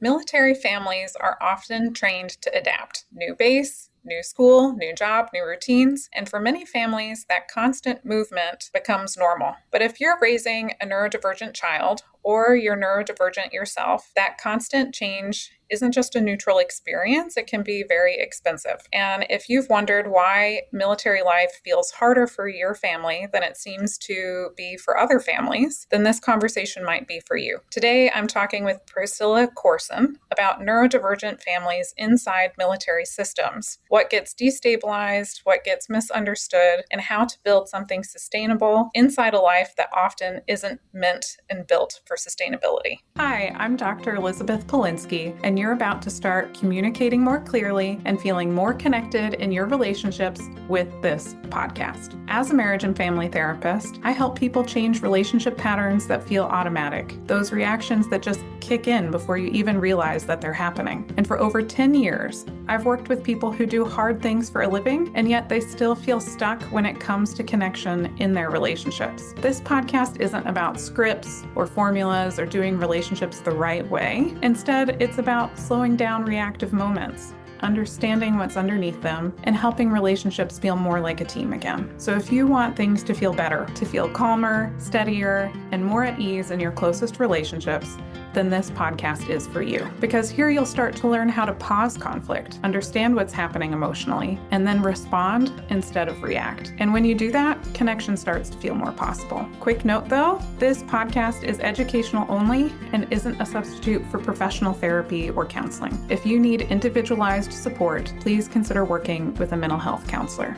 Military families are often trained to adapt. New base, new school, new job, new routines. And for many families, that constant movement becomes normal. But if you're raising a neurodivergent child or you're neurodivergent yourself, that constant change isn't just a neutral experience, it can be very expensive. And if you've wondered why military life feels harder for your family than it seems to be for other families, then this conversation might be for you. Today, I'm talking with Priscilla Corson about neurodivergent families inside military systems, what gets destabilized, what gets misunderstood, and how to build something sustainable inside a life that often isn't meant and built for sustainability. Hi, I'm Dr. Elizabeth Polinsky, and you're about to start communicating more clearly and feeling more connected in your relationships with this podcast. As a marriage and family therapist, I help people change relationship patterns that feel automatic, those reactions that just kick in before you even realize that they're happening. And for over 10 years, I've worked with people who do hard things for a living, and yet they still feel stuck when it comes to connection in their relationships. This podcast isn't about scripts or formulas or doing relationships the right way. Instead, it's about slowing down reactive moments, understanding what's underneath them, and helping relationships feel more like a team again. So if you want things to feel better, to feel calmer, steadier, and more at ease in your closest relationships, then this podcast is for you. Because here you'll start to learn how to pause conflict, understand what's happening emotionally, and then respond instead of react. And when you do that, connection starts to feel more possible. Quick note though, this podcast is educational only and isn't a substitute for professional therapy or counseling. If you need individualized support, please consider working with a mental health counselor.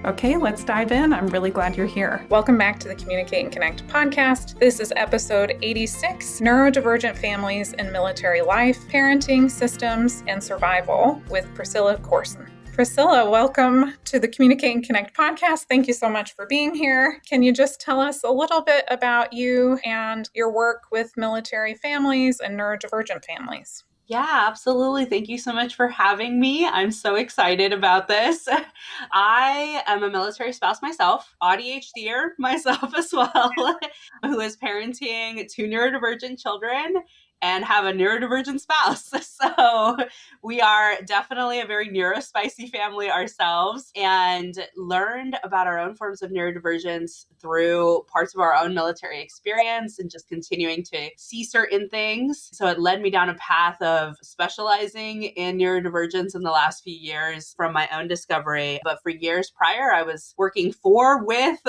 Okay, let's dive in. I'm really glad you're here. Welcome back to the Communicate and Connect podcast. This is episode 86, Neurodivergent Families in Military Life, Parenting, Systems, and Survival with Priscilla Corson. Priscilla, welcome to the Communicate and Connect podcast. Thank you so much for being here. Can you just tell us a little bit about you and your work with military families and neurodivergent families? Yeah, absolutely. Thank you so much for having me. I'm so excited about this. I am a military spouse myself, AuDHD-er myself as well, who is parenting two neurodivergent children and have a neurodivergent spouse. So we are definitely a very neurospicy family ourselves, and learned about our own forms of neurodivergence through parts of our own military experience and just continuing to see certain things. So it led me down a path of specializing in neurodivergence in the last few years from my own discovery. But for years prior, I was working with,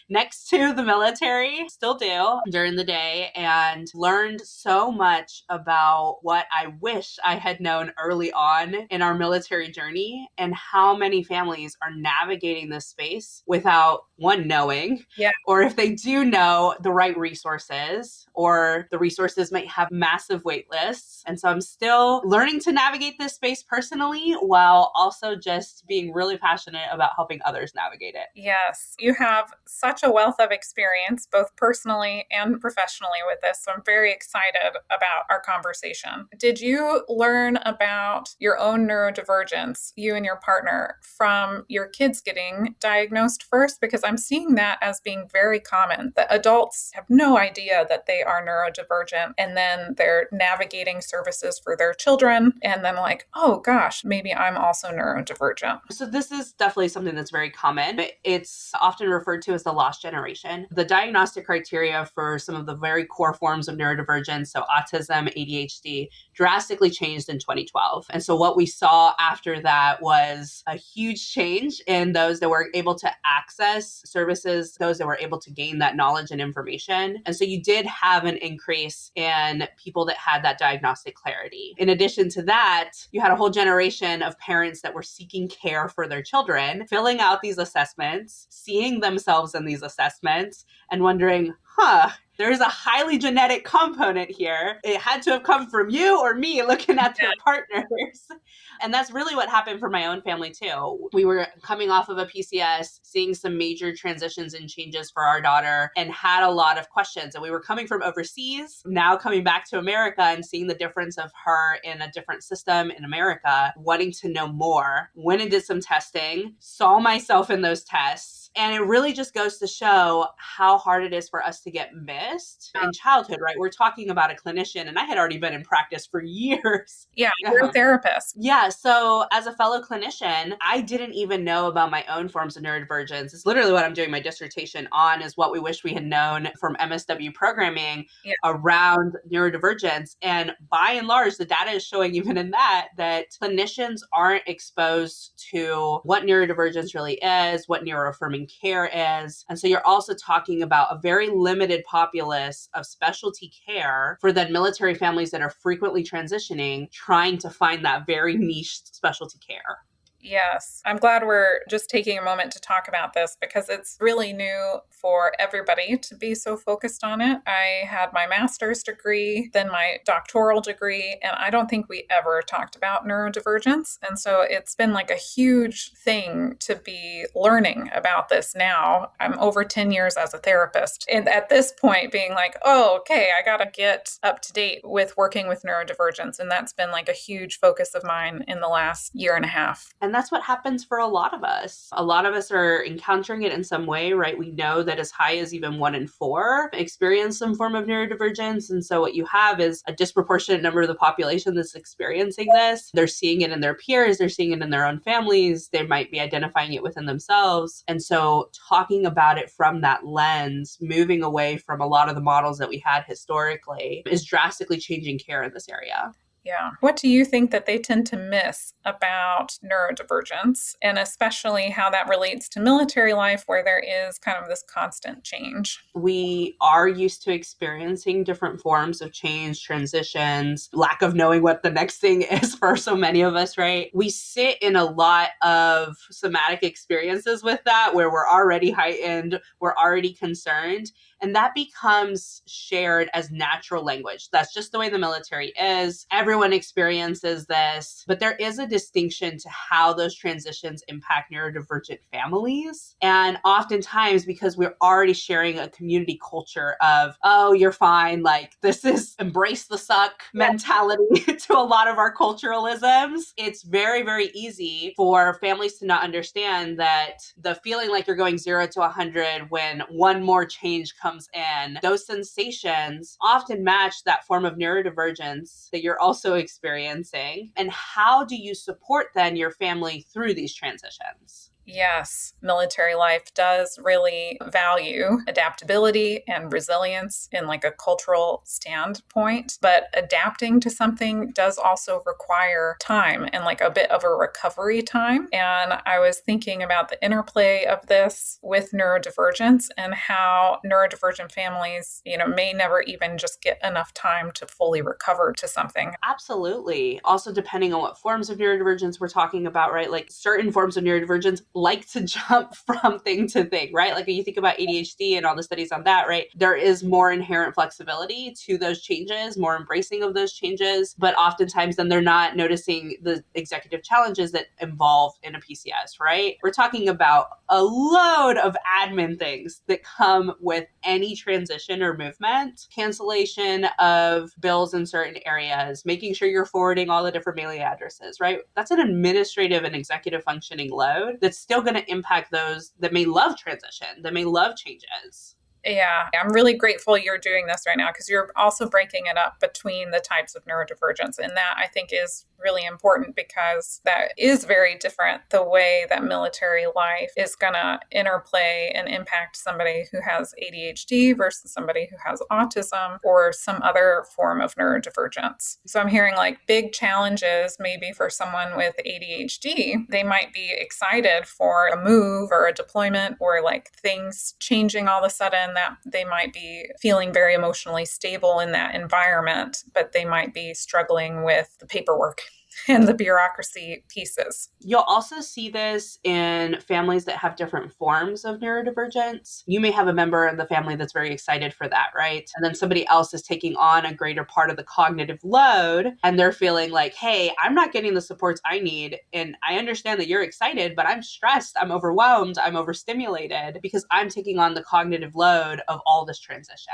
next to the military, still do during the day, and learned so much about what I wish I had known early on in our military journey, and how many families are navigating this space without one knowing, or if they do know, the right resources, or the resources might have massive wait lists. And so I'm still learning to navigate this space personally, while also just being really passionate about helping others navigate it. Yes, you have such a wealth of experience, both personally and professionally with this. So I'm very excited about our conversation. Did you learn about your own neurodivergence, you and your partner, from your kids getting diagnosed first? Because I'm seeing that as being very common, that adults have no idea that they are neurodivergent, and then they're navigating services for their children, and then like, oh gosh, maybe I'm also neurodivergent. So this is definitely something that's very common. It's often referred to as the lost generation. The diagnostic criteria for some of the very core forms of neurodivergence, so autism, ADHD, drastically changed in 2012. And so what we saw after that was a huge change in those that were able to access services, those that were able to gain that knowledge and information. And so you did have an increase in people that had that diagnostic clarity. In addition to that, you had a whole generation of parents that were seeking care for their children, filling out these assessments, seeing themselves in these assessments, and wondering, there's a highly genetic component here. It had to have come from you or me looking at their partners. And that's really what happened for my own family too. We were coming off of a PCS, seeing some major transitions and changes for our daughter, and had a lot of questions. And we were coming from overseas, now coming back to America and seeing the difference of her in a different system in America, wanting to know more. Went and did some testing, saw myself in those tests, And it really just goes to show how hard it is for us to get missed in childhood, right? We're talking about a clinician, and I had already been in practice for years. Yeah, you're a therapist. Yeah. So as a fellow clinician, I didn't even know about my own forms of neurodivergence. It's literally what I'm doing my dissertation on, is what we wish we had known from MSW programming around neurodivergence. And by and large, the data is showing even in that clinicians aren't exposed to what neurodivergence really is, what neuroaffirming care is. And so you're also talking about a very limited populace of specialty care for the military families that are frequently transitioning, trying to find that very niche specialty care. Yes, I'm glad we're just taking a moment to talk about this because it's really new for everybody to be so focused on it. I had my master's degree, then my doctoral degree, and I don't think we ever talked about neurodivergence. And so it's been like a huge thing to be learning about this now. I'm over 10 years as a therapist. And at this point, being like, oh, okay, I got to get up to date with working with neurodivergence. And that's been like a huge focus of mine in the last year and a half. And that's what happens for a lot of us. A lot of us are encountering it in some way, right? We know that as high as even 1 in 4 experience some form of neurodivergence. And so what you have is a disproportionate number of the population that's experiencing this. They're seeing it in their peers, they're seeing it in their own families, they might be identifying it within themselves. And so talking about it from that lens, moving away from a lot of the models that we had historically, is drastically changing care in this area. Yeah. What do you think that they tend to miss about neurodivergence, and especially how that relates to military life where there is kind of this constant change? We are used to experiencing different forms of change, transitions, lack of knowing what the next thing is for so many of us, right? We sit in a lot of somatic experiences with that where we're already heightened, we're already concerned. And that becomes shared as natural language. That's just the way the military is. Everyone experiences this, but there is a distinction to how those transitions impact neurodivergent families. And oftentimes, because we're already sharing a community culture of, oh, you're fine, like this is embrace the suck mentality to a lot of our culturalisms, it's very, very easy for families to not understand that the feeling like you're going 0 to 100 when one more change comes in, those sensations often match that form of neurodivergence that you're also experiencing. And how do you support then your family through these transitions? Yes, military life does really value adaptability and resilience in like a cultural standpoint, but adapting to something does also require time and like a bit of a recovery time. And I was thinking about the interplay of this with neurodivergence and how neurodivergent families, may never even just get enough time to fully recover to something. Absolutely. Also, depending on what forms of neurodivergence we're talking about, right? Like certain forms of neurodivergence like to jump from thing to thing, right? Like when you think about ADHD and all the studies on that, right? There is more inherent flexibility to those changes, more embracing of those changes, but oftentimes then they're not noticing the executive challenges that involve in a PCS, right? We're talking about a load of admin things that come with any transition or movement, cancellation of bills in certain areas, making sure you're forwarding all the different mailing addresses, right? That's an administrative and executive functioning load that's still going to impact those that may love transition, that may love changes. Yeah, I'm really grateful you're doing this right now because you're also breaking it up between the types of neurodivergence. And that I think is really important because that is very different the way that military life is going to interplay and impact somebody who has ADHD versus somebody who has autism or some other form of neurodivergence. So I'm hearing like big challenges maybe for someone with ADHD. They might be excited for a move or a deployment or like things changing all of a sudden, that they might be feeling very emotionally stable in that environment, but they might be struggling with the paperwork and the bureaucracy pieces. You'll also see this in families that have different forms of neurodivergence. You may have a member in the family that's very excited for that, right? And then somebody else is taking on a greater part of the cognitive load and they're feeling like, hey, I'm not getting the supports I need. And I understand that you're excited, but I'm stressed, I'm overwhelmed, I'm overstimulated because I'm taking on the cognitive load of all this transition.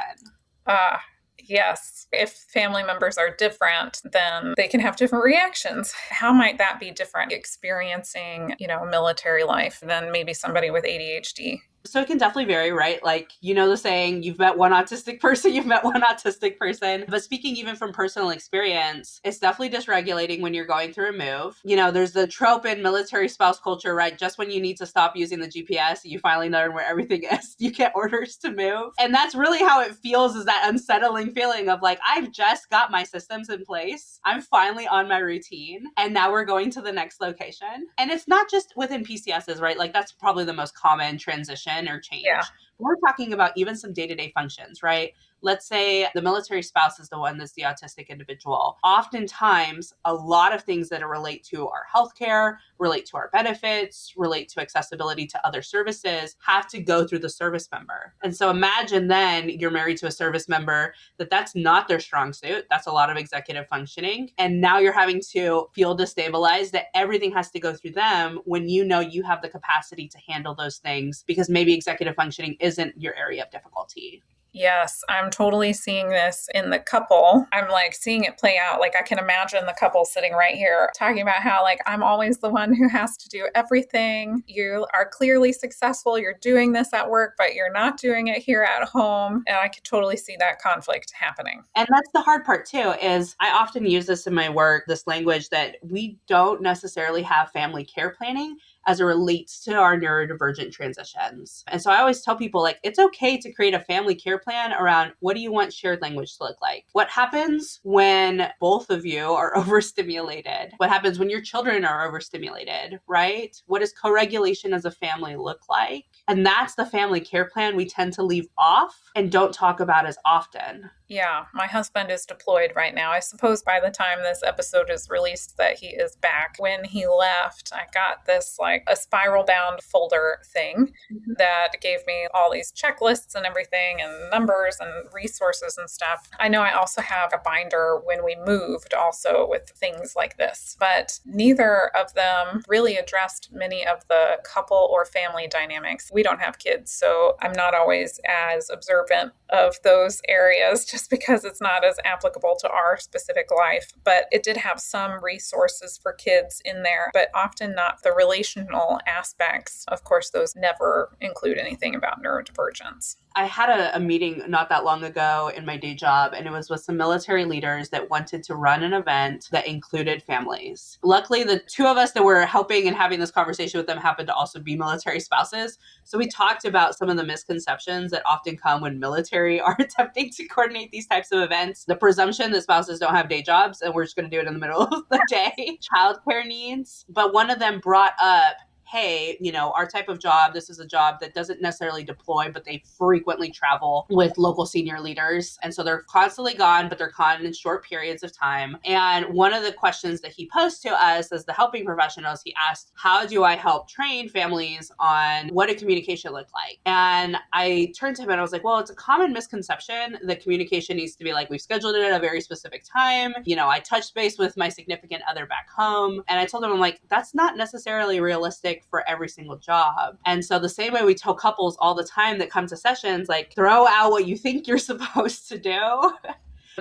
Yes, if family members are different, then they can have different reactions. How might that be different experiencing, military life than maybe somebody with ADHD? So it can definitely vary, right? Like, the saying, you've met one autistic person, you've met one autistic person. But speaking even from personal experience, it's definitely dysregulating when you're going through a move. There's the trope in military spouse culture, right? Just when you need to stop using the GPS, you finally learn where everything is. You get orders to move. And that's really how it feels, is that unsettling feeling of like, I've just got my systems in place. I'm finally on my routine. And now we're going to the next location. And it's not just within PCSs, right? Like that's probably the most common transition or Yeah. change. We're talking about even some day-to-day functions, right? Let's say the military spouse is the one that's the autistic individual. Oftentimes, a lot of things that relate to our healthcare, relate to our benefits, relate to accessibility to other services have to go through the service member. And so imagine then you're married to a service member that's not their strong suit. That's a lot of executive functioning. And now you're having to feel destabilized that everything has to go through them when you have the capacity to handle those things because maybe executive functioning isn't your area of difficulty. Yes, I'm totally seeing this in the couple. I'm like seeing it play out. Like I can imagine the couple sitting right here talking about how like I'm always the one who has to do everything. You are clearly successful. You're doing this at work, but you're not doing it here at home. And I could totally see that conflict happening. And that's the hard part too, is I often use this in my work, this language that we don't necessarily have family care planning as it relates to our neurodivergent transitions. And so I always tell people like, it's okay to create a family care plan around what do you want shared language to look like? What happens when both of you are overstimulated? What happens when your children are overstimulated, right? What does co-regulation as a family look like? And that's the family care plan we tend to leave off and don't talk about as often. Yeah, my husband is deployed right now. I suppose by the time this episode is released that he is back. When he left, I got this like a spiral bound folder thing that gave me all these checklists and everything and numbers and resources and stuff. I know I also have a binder when we moved also with things like this, but neither of them really addressed many of the couple or family dynamics. We don't have kids, so I'm not always as observant of those areas just because it's not as applicable to our specific life. But it did have some resources for kids in there, but often not the relational aspects. Of course, those never include anything about neurodivergence. I had a meeting not that long ago in my day job, and it was with some military leaders that wanted to run an event that included families. Luckily, the two of us that were helping and having this conversation with them happened to also be military spouses. So we talked about some of the misconceptions that often come when military are attempting to coordinate these types of events. The presumption that spouses don't have day jobs and we're just going to do it in the middle of the day. Childcare needs. But one of them brought up, hey, our type of job, this is a job that doesn't necessarily deploy, but they frequently travel with local senior leaders. And so they're constantly gone, but they're gone in short periods of time. And one of the questions that he posed to us as the helping professionals, he asked, how do I help train families on what a communication look like? And I turned to him and I was like, well, it's a common misconception that communication needs to be like, we've scheduled it at a very specific time. I touched base with my significant other back home. And I told him, I'm like, that's not necessarily realistic for every single job. And so the same way we tell couples all the time that come to sessions, like throw out what you think you're supposed to do.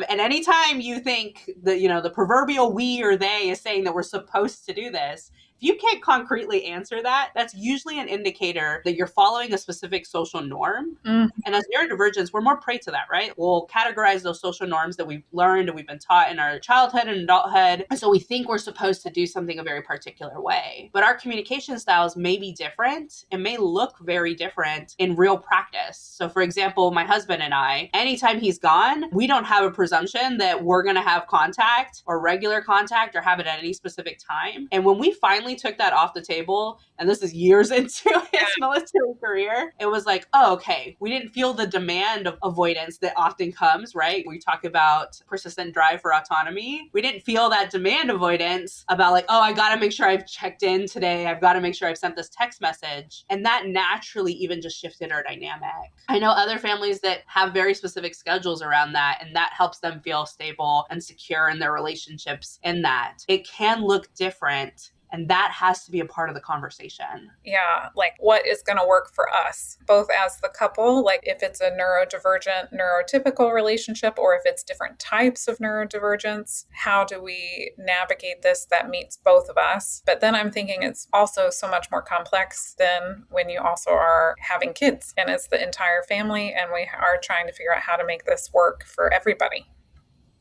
And anytime you think that, the proverbial we or they is saying that we're supposed to do this, if you can't concretely answer that, that's usually an indicator that you're following a specific social norm. Mm. And as neurodivergents, we're more prey to that, right? We'll categorize those social norms that we've learned and we've been taught in our childhood and adulthood. And so we think we're supposed to do something a very particular way. But our communication styles may be different and may look very different in real practice. So for example, my husband and I, anytime he's gone, we don't have a presumption that we're going to have contact or regular contact or have it at any specific time. And when we finally took that off the table, and this is years into his military career, it was like, oh, okay, we didn't feel the demand of avoidance that often comes, right? We talk about persistent drive for autonomy. We didn't feel that demand avoidance about like, oh, I got to make sure I've checked in today. I've got to make sure I've sent this text message. And that naturally even just shifted our dynamic. I know other families that have very specific schedules around that, and that helps them feel stable and secure in their relationships in that. It can look different. And that has to be a part of the conversation. Yeah, like what is going to work for us, both as the couple, like if it's a neurodivergent, neurotypical relationship, or if it's different types of neurodivergence, how do we navigate this that meets both of us? But then I'm thinking it's also so much more complex than when you also are having kids and it's the entire family, and we are trying to figure out how to make this work for everybody.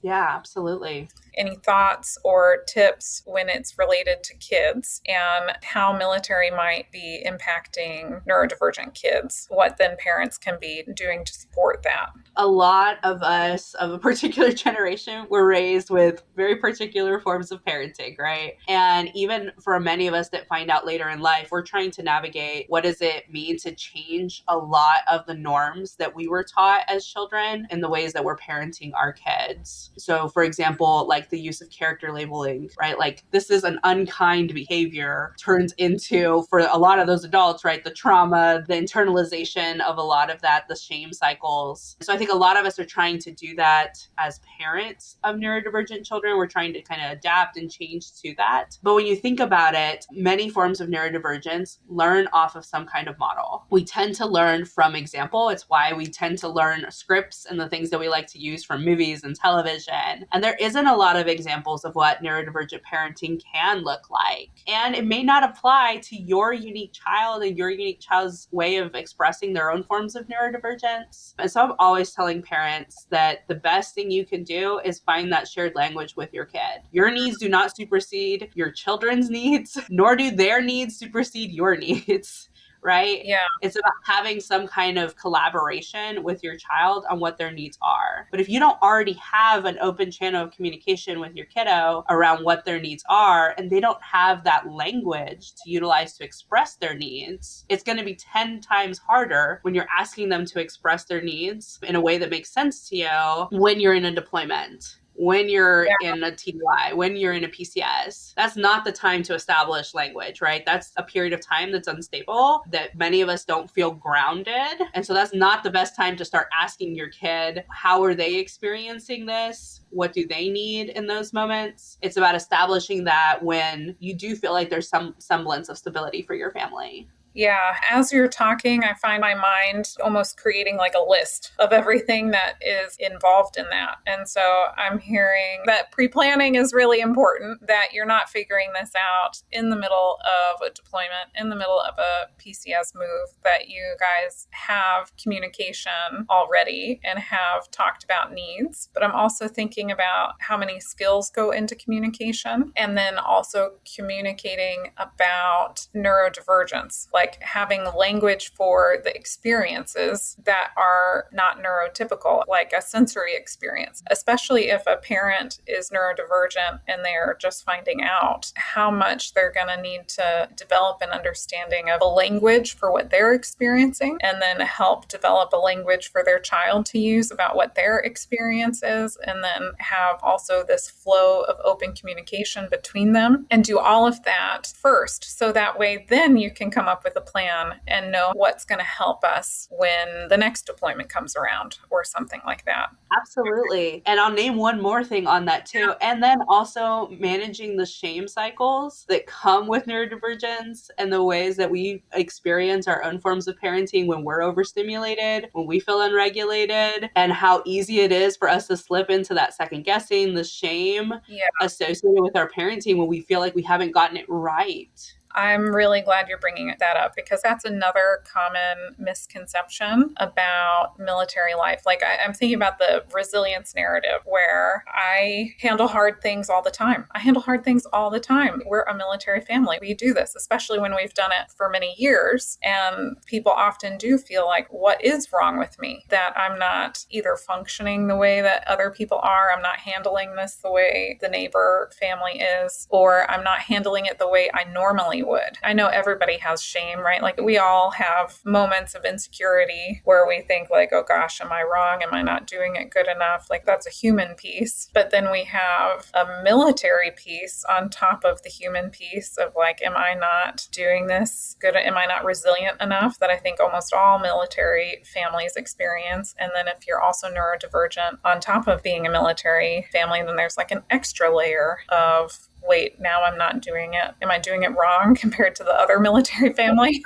Yeah, absolutely. Any thoughts or tips when it's related to kids and how military might be impacting neurodivergent kids? What then parents can be doing to support that? A lot of us of a particular generation were raised with very particular forms of parenting, right? And even for many of us that find out later in life, we're trying to navigate what does it mean to change a lot of the norms that we were taught as children in the ways that we're parenting our kids. So, for example, like the use of character labeling, right? Like this is an unkind behavior turns into, for a lot of those adults, right, the trauma, the internalization of a lot of that, the shame cycles. So I think a lot of us are trying to do that as parents of neurodivergent children. We're trying to kind of adapt and change to that. But when you think about it, many forms of neurodivergence learn off of some kind of model. We tend to learn from example. It's why we tend to learn scripts and the things that we like to use from movies and television. And there isn't a lot of examples of what neurodivergent parenting can look like. And it may not apply to your unique child and your unique child's way of expressing their own forms of neurodivergence. And so I'm always telling parents that the best thing you can do is find that shared language with your kid. Your needs do not supersede your children's needs, nor do their needs supersede your needs. Right? Yeah. It's about having some kind of collaboration with your child on what their needs are. But if you don't already have an open channel of communication with your kiddo around what their needs are, and they don't have that language to utilize to express their needs, it's going to be 10 times harder when you're asking them to express their needs in a way that makes sense to you when you're in a deployment, when you're in a TDI, when you're in a PCS. That's not the time to establish language, right? That's a period of time that's unstable, that many of us don't feel grounded. And so that's not the best time to start asking your kid, how are they experiencing this? What do they need in those moments? It's about establishing that when you do feel like there's some semblance of stability for your family. Yeah, as you're talking, I find my mind almost creating like a list of everything that is involved in that. And so I'm hearing that pre-planning is really important, that you're not figuring this out in the middle of a deployment, in the middle of a PCS move, that you guys have communication already and have talked about needs. But I'm also thinking about how many skills go into communication, and then also communicating about neurodivergence, like having language for the experiences that are not neurotypical, like a sensory experience, especially if a parent is neurodivergent and they're just finding out, how much they're going to need to develop an understanding of a language for what they're experiencing, and then help develop a language for their child to use about what their experience is, and then have also this flow of open communication between them, and do all of that first, so that way then you can come up with a plan and know what's going to help us when the next deployment comes around or something like that. Absolutely. And I'll name one more thing on that too. And then also managing the shame cycles that come with neurodivergence and the ways that we experience our own forms of parenting when we're overstimulated, when we feel unregulated, and how easy it is for us to slip into that second guessing, the shame associated with our parenting when we feel like we haven't gotten it right. I'm really glad you're bringing that up, because that's another common misconception about military life. Like I'm thinking about the resilience narrative, where I handle hard things all the time. I handle hard things all the time. We're a military family. We do this, especially when we've done it for many years. And people often do feel like, what is wrong with me? That I'm not either functioning the way that other people are, I'm not handling this the way the neighbor family is, or I'm not handling it the way I normally would. I know everybody has shame, right? Like we all have moments of insecurity where we think like, oh gosh, am I wrong? Am I not doing it good enough? Like that's a human piece. But then we have a military piece on top of the human piece of like, am I not doing this good? Am I not resilient enough? That I think almost all military families experience. And then if you're also neurodivergent on top of being a military family, then there's like an extra layer of wait, now I'm not doing it. Am I doing it wrong compared to the other military family?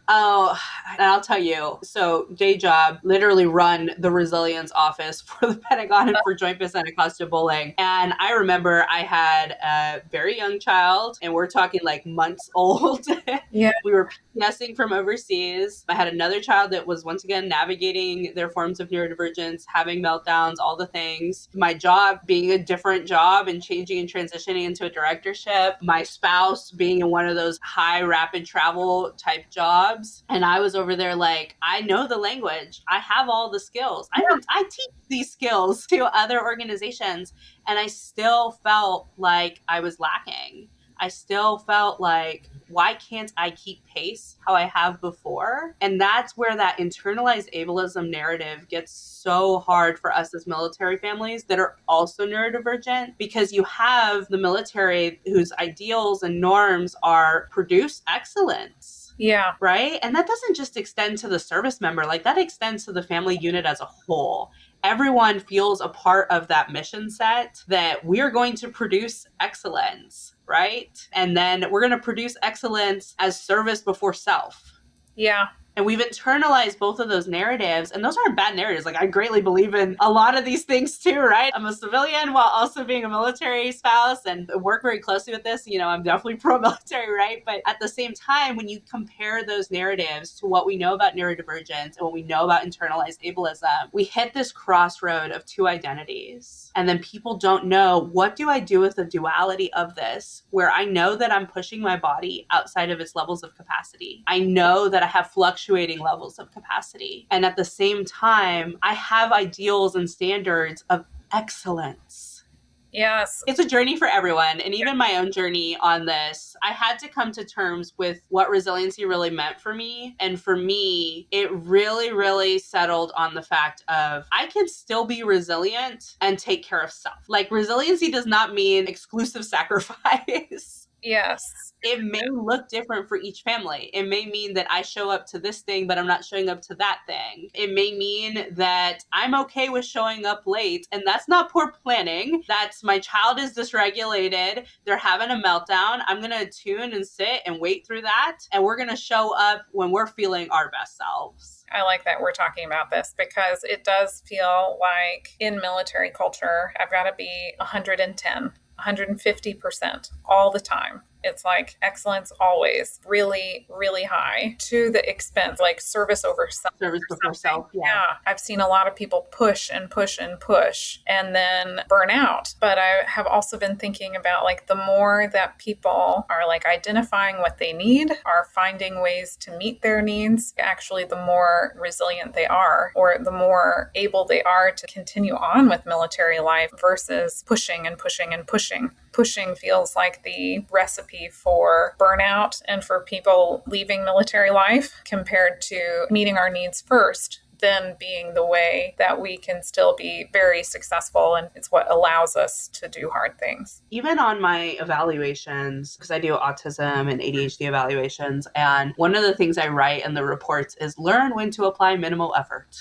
Oh, and I'll tell you. So, day job, literally run the resilience office for the Pentagon and for Joint Base Anacostia Bowling. And I remember I had a very young child, and we're talking like months old. Yeah. We were PSing from overseas. I had another child that was once again navigating their forms of neurodivergence, having meltdowns, all the things. My job being a different job and changing and transitioning into a directorship. My spouse being in one of those high rapid travel type jobs. And I was over there like, I know the language. I have all the skills. I teach these skills to other organizations. And I still felt like I was lacking. I still felt like, why can't I keep pace how I have before? And that's where that internalized ableism narrative gets so hard for us as military families that are also neurodivergent, because you have the military whose ideals and norms are produce excellence. Yeah. Right? And that doesn't just extend to the service member, like that extends to the family unit as a whole. Everyone feels a part of that mission set that we are going to produce excellence, right? And then we're going to produce excellence as service before self. Yeah. And we've internalized both of those narratives. And those aren't bad narratives. Like, I greatly believe in a lot of these things too, right? I'm a civilian while also being a military spouse and work very closely with this. You know, I'm definitely pro-military, right? But at the same time, when you compare those narratives to what we know about neurodivergence and what we know about internalized ableism, we hit this crossroad of two identities. And then people don't know, what do I do with the duality of this, where I know that I'm pushing my body outside of its levels of capacity. I know that I have fluctuating levels of capacity. And at the same time, I have ideals and standards of excellence. Yes. It's a journey for everyone. And even my own journey on this, I had to come to terms with what resiliency really meant for me. And for me, it really, really settled on the fact of I can still be resilient and take care of self. Like, resiliency does not mean exclusive sacrifice. Yes. It may look different for each family. It may mean that I show up to this thing, but I'm not showing up to that thing. It may mean that I'm okay with showing up late, and that's not poor planning. That's my child is dysregulated. They're having a meltdown. I'm going to attune and sit and wait through that. And we're going to show up when we're feeling our best selves. I like that we're talking about this, because it does feel like in military culture, I've got to be 110, 150% all the time. It's like excellence always really, really high, to the expense, like service over self. Service before self. Yeah. I've seen a lot of people push and push and push and then burn out. But I have also been thinking about, like, the more that people are like identifying what they need, are finding ways to meet their needs, actually the more resilient they are, or the more able they are to continue on with military life versus pushing and pushing and pushing. Pushing feels like the recipe for burnout and for people leaving military life, compared to meeting our needs first, then being the way that we can still be very successful. And it's what allows us to do hard things. Even on my evaluations, because I do autism and ADHD evaluations, and one of the things I write in the reports is learn when to apply minimal effort.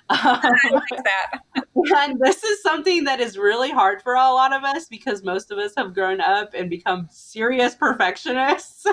I like that. And this is something that is really hard for a lot of us, because most of us have grown up and become serious perfectionists.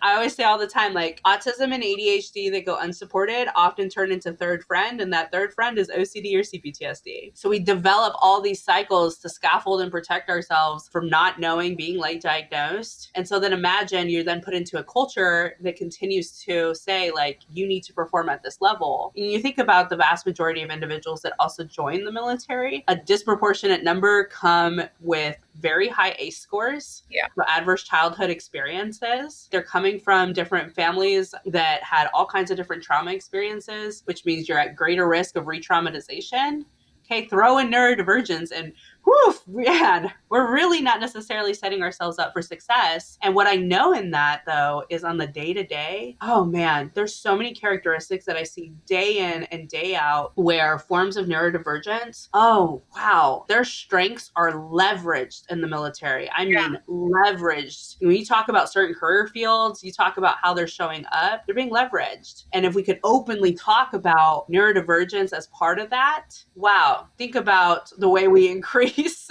I always say all the time, like, autism and ADHD that go unsupported often turn into third friend, and that third friend is OCD or CPTSD. So we develop all these cycles to scaffold and protect ourselves from not knowing, being late diagnosed. And so then imagine you're then put into a culture that continues to say, like, you need to perform at this level. And you think about the vast majority of individuals that also join the military, a disproportionate number come with very high ACE scores, adverse childhood experiences. They're coming from different families that had all kinds of different trauma experiences, which means you're at greater risk of re-traumatization. Okay, throw in neurodivergence and whew, man, we're really not necessarily setting ourselves up for success. And what I know in that, though, is on the day-to-day, oh man, there's so many characteristics that I see day in and day out where forms of neurodivergence, oh wow, their strengths are leveraged in the military. I mean, leveraged. When you talk about certain career fields, you talk about how they're showing up, they're being leveraged. And if we could openly talk about neurodivergence as part of that, wow, think about the way we increase base,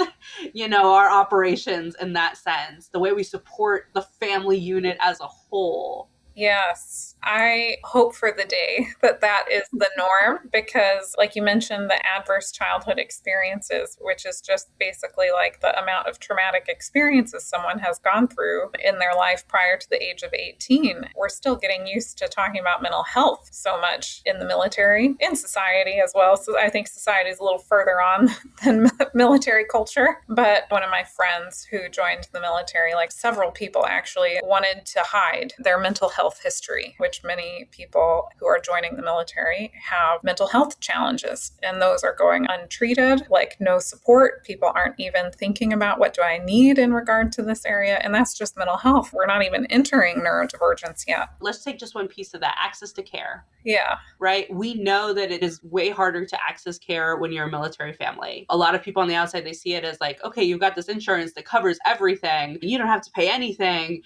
our operations in that sense, the way we support the family unit as a whole. Yes, I hope for the day that that is the norm because, like you mentioned, the adverse childhood experiences, which is just basically like the amount of traumatic experiences someone has gone through in their life prior to the age of 18. We're still getting used to talking about mental health so much in the military, in society as well. So I think society is a little further on than military culture. But one of my friends who joined the military, like several people actually, wanted to hide their mental health history, which many people who are joining the military have mental health challenges, and those are going untreated, like no support. People aren't even thinking about what do I need in regard to this area, and that's just mental health. We're not even entering neurodivergence yet. Let's take just one piece of that, access to care. Yeah. Right? We know that it is way harder to access care when you're a military family. A lot of people on the outside, they see it as like, okay, you've got this insurance that covers everything. You don't have to pay anything.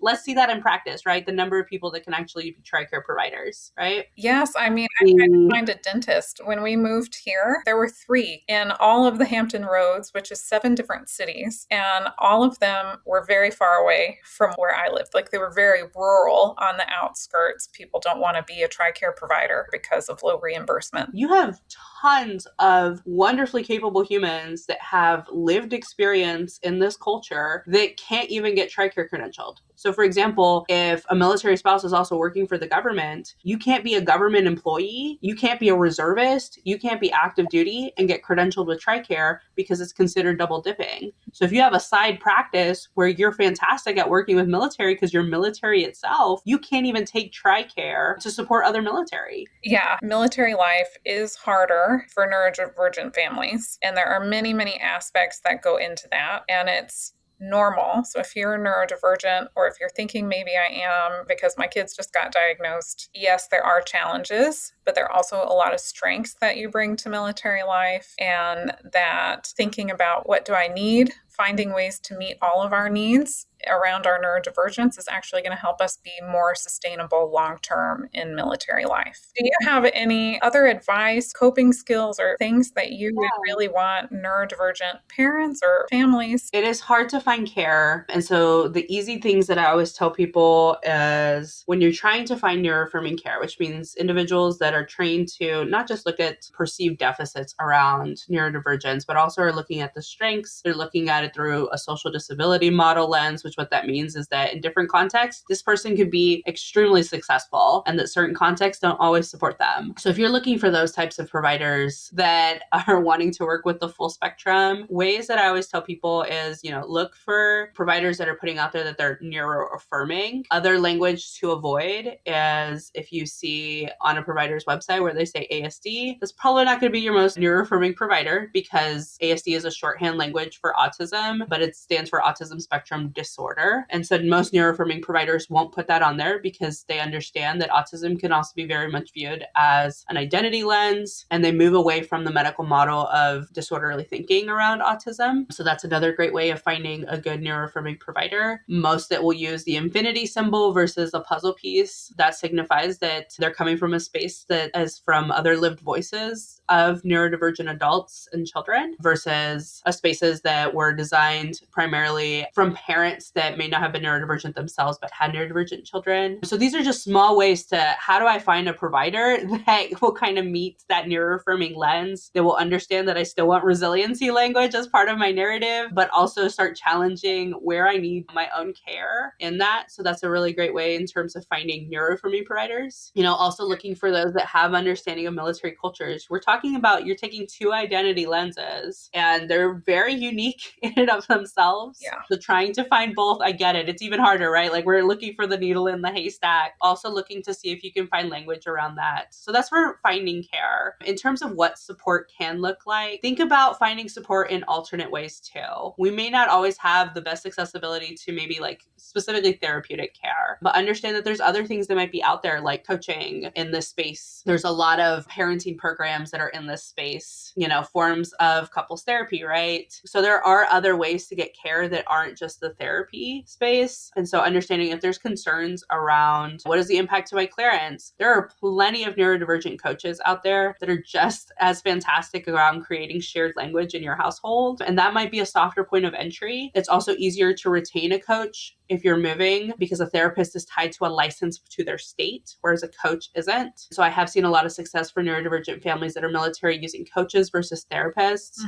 Let's see that in practice, right? The number of people that can actually be TRICARE providers, right? Yes, I mean, I tried to find a dentist. When we moved here, there were 3 in all of the Hampton Roads, which is 7 different cities, and all of them were very far away from where I lived. Like they were very rural on the outskirts. People don't want to be a TRICARE provider because of low reimbursement. You have tons of wonderfully capable humans that have lived experience in this culture that can't even get TRICARE credentialed. So for example, if a military spouse is also working for the government, you can't be a government employee, you can't be a reservist, you can't be active duty and get credentialed with TRICARE because it's considered double dipping. So if you have a side practice where you're fantastic at working with military because you're military itself, you can't even take TRICARE to support other military. Yeah, military life is harder for neurodivergent families, and there are many, many aspects that go into that, and it's normal. So if you're neurodivergent or if you're thinking maybe I am because my kids just got diagnosed, yes, there are challenges, but there are also a lot of strengths that you bring to military life, and that thinking about what do I need, finding ways to meet all of our needs around our neurodivergence is actually going to help us be more sustainable long-term in military life. Do you have any other advice, coping skills, or things that you would really want neurodivergent parents or families? It is hard to find care. And so the easy things that I always tell people is when you're trying to find neuroaffirming care, which means individuals that are trained to not just look at perceived deficits around neurodivergence, but also are looking at the strengths. They're looking at it through a social disability model lens, which what that means is that in different contexts, this person could be extremely successful and that certain contexts don't always support them. So if you're looking for those types of providers that are wanting to work with the full spectrum, ways that I always tell people is, look for providers that are putting out there that they're neuroaffirming. Other language to avoid is if you see on a provider's website where they say ASD, that's probably not going to be your most neuroaffirming provider because ASD is a shorthand language for autism, but it stands for autism spectrum disorder. And so most neuroaffirming providers won't put that on there because they understand that autism can also be very much viewed as an identity lens, and they move away from the medical model of disorderly thinking around autism. So that's another great way of finding a good neuroaffirming provider. Most that will use the infinity symbol versus a puzzle piece. That signifies that they're coming from a space that is from other lived voices of neurodivergent adults and children versus spaces that were designed primarily from parents that may not have been neurodivergent themselves but had neurodivergent children. So these are just small ways to how do I find a provider that will kind of meet that neuroaffirming lens, that will understand that I still want resiliency language as part of my narrative, but also start challenging where I need my own care in that. So that's a really great way in terms of finding neuroaffirming providers. Also looking for those that have understanding of military cultures. We're talking about you're taking 2 identity lenses and they're very unique in and of themselves. Yeah. So trying to find both, I get it. It's even harder, right? Like we're looking for the needle in the haystack. Also looking to see if you can find language around that. So that's for finding care. In terms of what support can look like, think about finding support in alternate ways too. We may not always have the best accessibility to maybe like specifically therapeutic care, but understand that there's other things that might be out there like coaching in this space. There's a lot of parenting programs that are in this space, forms of couples therapy, right? So there are other ways to get care that aren't just the therapy space. And so understanding if there's concerns around what is the impact to my clients, there are plenty of neurodivergent coaches out there that are just as fantastic around creating shared language in your household. And that might be a softer point of entry. It's also easier to retain a coach if you're moving because a therapist is tied to a license to their state, whereas a coach isn't. So I have seen a lot of success for neurodivergent families that are military using coaches versus therapists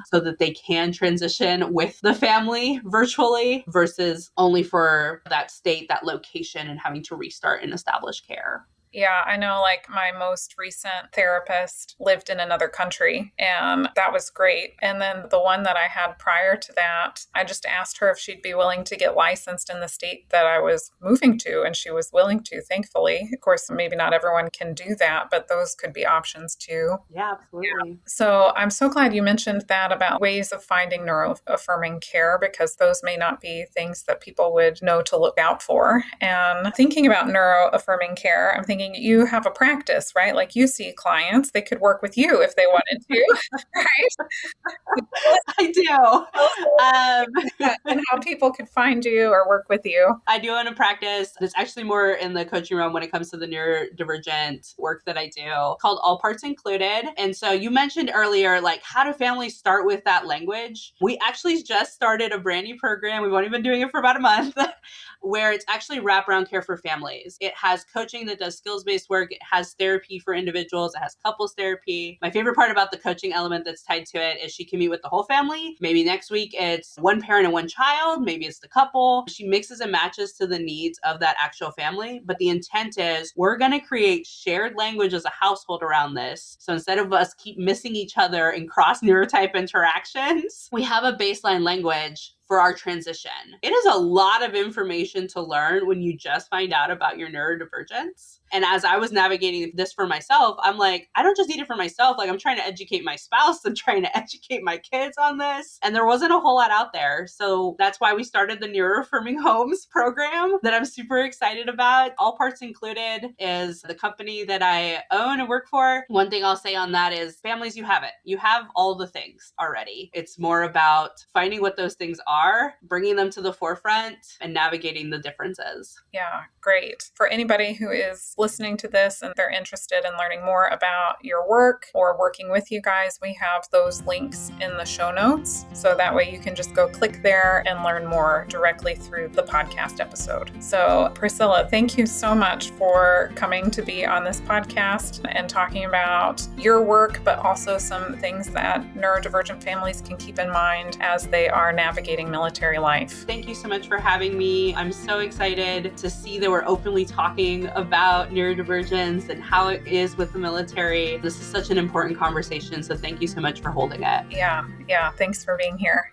so that they can transition with the family virtually versus only for that state, that location, and having to restart and establish care. Yeah, I know like my most recent therapist lived in another country and that was great. And then the one that I had prior to that, I just asked her if she'd be willing to get licensed in the state that I was moving to. And she was willing to, thankfully. Of course, maybe not everyone can do that, but those could be options too. Yeah, absolutely. Yeah. So I'm so glad you mentioned that about ways of finding neuroaffirming care because those may not be things that people would know to look out for. And thinking about neuroaffirming care, I'm thinking you have a practice, right? Like you see clients, they could work with you if they wanted to, right? I do. And how people could find you or work with you. I do own a practice. It's actually more in the coaching realm when it comes to the neurodivergent work that I do called All Parts Included. And so you mentioned earlier, like how do families start with that language? We actually just started a brand new program. We've only been doing it for about a month where it's actually wraparound care for families. It has coaching that does skills-based work. It has therapy for individuals. It has couples therapy. My favorite part about the coaching element that's tied to it is she can meet with the whole family. Maybe next week it's one parent and one child. Maybe it's the couple. She mixes and matches to the needs of that actual family. But the intent is we're going to create shared language as a household around this. So instead of us keep missing each other in cross neurotype interactions, we have a baseline language for our transition. It is a lot of information to learn when you just find out about your neurodivergence. And as I was navigating this for myself, I'm like, I don't just need it for myself. Like I'm trying to educate my spouse. I'm trying to educate my kids on this. And there wasn't a whole lot out there. So that's why we started the Neuroaffirming Homes program that I'm super excited about. All Parts Included is the company that I own and work for. One thing I'll say on that is families, you have it. You have all the things already. It's more about finding what those things are, bringing them to the forefront and navigating the differences. Yeah, great. For anybody who is listening to this and they're interested in learning more about your work or working with you guys, we have those links in the show notes. So that way you can just go click there and learn more directly through the podcast episode. So Priscilla, thank you so much for coming to be on this podcast and talking about your work, but also some things that neurodivergent families can keep in mind as they are navigating military life. Thank you so much for having me. I'm so excited to see that we're openly talking about neurodivergence and how it is with the military. This is such an important conversation. So thank you so much for holding it. Yeah. Thanks for being here.